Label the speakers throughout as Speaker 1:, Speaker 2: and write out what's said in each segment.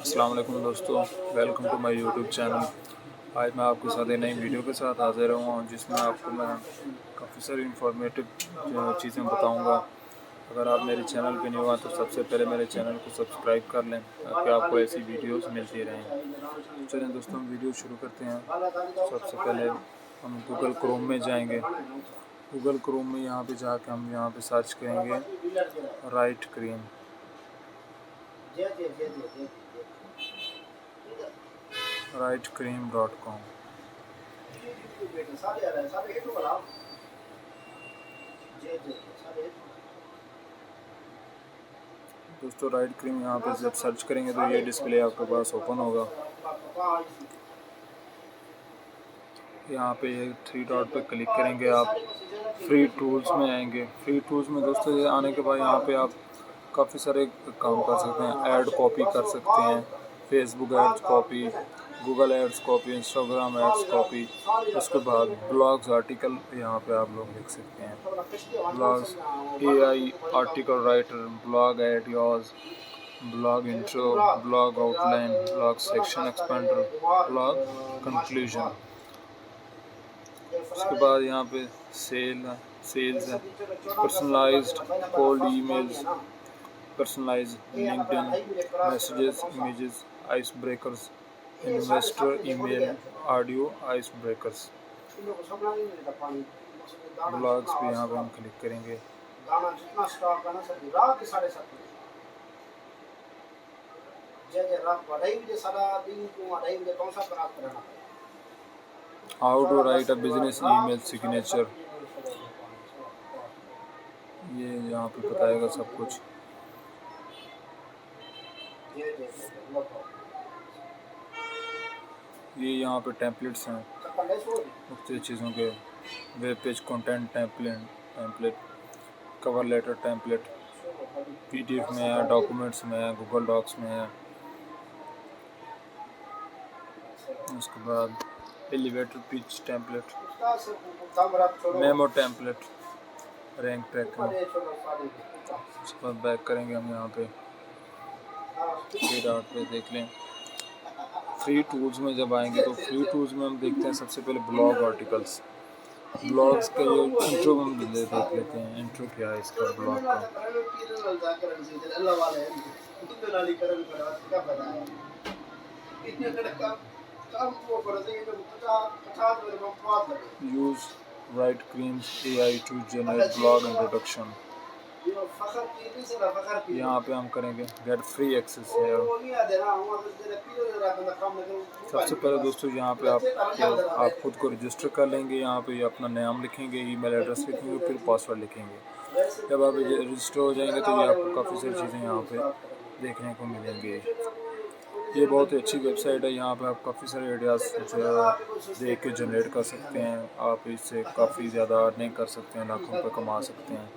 Speaker 1: अस्सलाम वालेकुम दोस्तों, welcome to my YouTube channel. आज मैं आपके साथ एक नई वीडियो के साथ हाज़िर हुआ हूँ जिसमें आपको मैं काफ़ी सारी इंफॉर्मेटिव चीज़ें बताऊँगा। अगर आप मेरे चैनल पे न्यू आए तो सबसे पहले मेरे चैनल को सब्सक्राइब कर लें ताकि आपको ऐसी वीडियोस मिलती रहें। तो चलें दोस्तों, हम वीडियो शुरू करते हैं। सबसे पहले हम गूगल क्रोम में जाएंगे। गूगल क्रोम में यहाँ पे जाके हम यहाँ पे सर्च करेंगे राइट क्रीम। rightcream.com। दोस्तों, राइट क्रीम यहाँ पे जब सर्च करेंगे तो ये डिस्प्ले आपके पास ओपन होगा। यहाँ पे ये थ्री डॉट पे क्लिक करेंगे, आप फ्री टूल्स में आएंगे। फ्री टूल्स में दोस्तों ये आने के बाद यहाँ पे आप काफ़ी सारे काम कर सकते हैं। ऐड कॉपी कर सकते हैं, Facebook ads copy, Google ads copy, Instagram ads copy. उसके बाद ब्लॉग्स आर्टिकल यहाँ पे आप लोग लिख सकते हैं। Blogs AI article writer, blog ideas, blog intro, blog outline, blog section expander, blog conclusion. उसके बाद यहाँ पे सेल्स है, personalized cold emails, personalized LinkedIn messages, images, ice breakers, investor email, audio ice breakers. Blogs पे यहाँ पे हम click करेंगे। How to write a business email signature, ये यहाँ पे बताएगा सब कुछ। ये यहाँ पे टेम्पलेट्स हैं मुख्तलिफ चीज़ों के। Web page content template, cover letter template, PDF में है, डॉक्यूमेंट्स में है, गूगल डॉक्स में है। उसके बाद elevator pitch template, memo template, rank tracking. उसके बाद बैक करेंगे हम यहाँ पे थ्री डॉट पे, देख लें। फ्री टूल्स में जब आएंगे तो फ्री टूल्स में हम देखते हैं सबसे पहले ब्लॉग आर्टिकल्स। ब्लॉग्स के ये इंट्रो हम देख लेते हैं। इंट्रो क्या है इसका ब्लॉग का। Use Writecream's AI to generate blog introduction. यहाँ पे हम करेंगे गेट फ्री एक्सेस है। सबसे पहले दोस्तों यहाँ पे आप खुद को रजिस्टर कर लेंगे। यहाँ पे अपना नाम लिखेंगे, ईमेल एड्रेस लिखेंगे, फिर पासवर्ड लिखेंगे। जब आप रजिस्टर हो जाएंगे तो ये आपको काफ़ी सारी चीज़ें यहाँ पे देखने को मिलेंगी। ये बहुत ही अच्छी वेबसाइट है। यहाँ पे आप काफ़ी सारे आइडियाज़ देख के जनरेट कर सकते हैं। आप इससे काफ़ी ज़्यादा अर्निंग कर सकते हैं, लाखों रुपये कमा सकते हैं।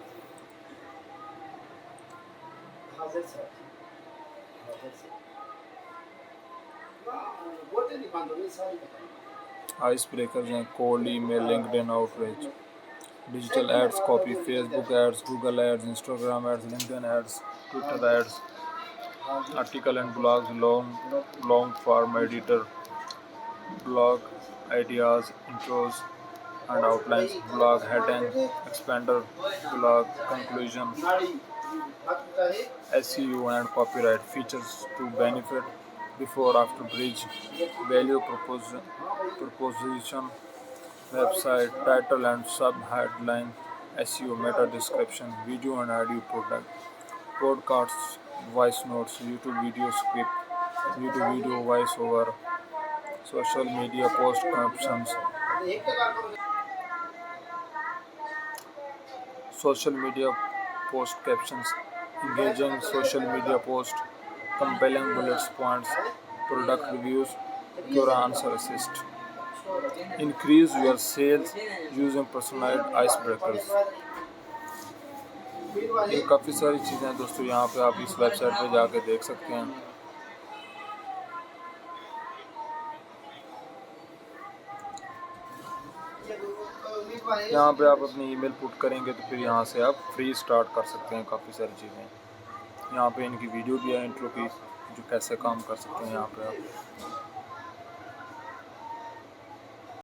Speaker 1: आइस ब्रेकर्स हैं, cold email, LinkedIn outreach, digital ads copy, Facebook ads, Google ads, Instagram ads, LinkedIn ads, Twitter ads, article and blogs, long form editor, blog ideas, intros and outlines, blog heading, expander, blog conclusion, SEO and copyright features to benefit before after bridge, value proposition, website title and sub headline, SEO meta description, video and audio product, podcasts, voice notes, YouTube video script, video voice over, social media post captions, social media post captions, engaging social media post, compelling bullet points, product reviews, your answer assist. Increase your sales using personalized icebreakers. ये काफ़ी सारी चीज़ें हैं दोस्तों, यहाँ पे आप इस वेबसाइट पे जाके देख सकते हैं। यहाँ पे आप अपनी ईमेल पुट करेंगे तो फिर यहाँ से आप फ्री स्टार्ट कर सकते हैं काफ़ी सारी चीज़ें। यहाँ पे इनकी वीडियो भी है इंट्रो की, जो कैसे काम कर सकते हैं यहाँ पे आप।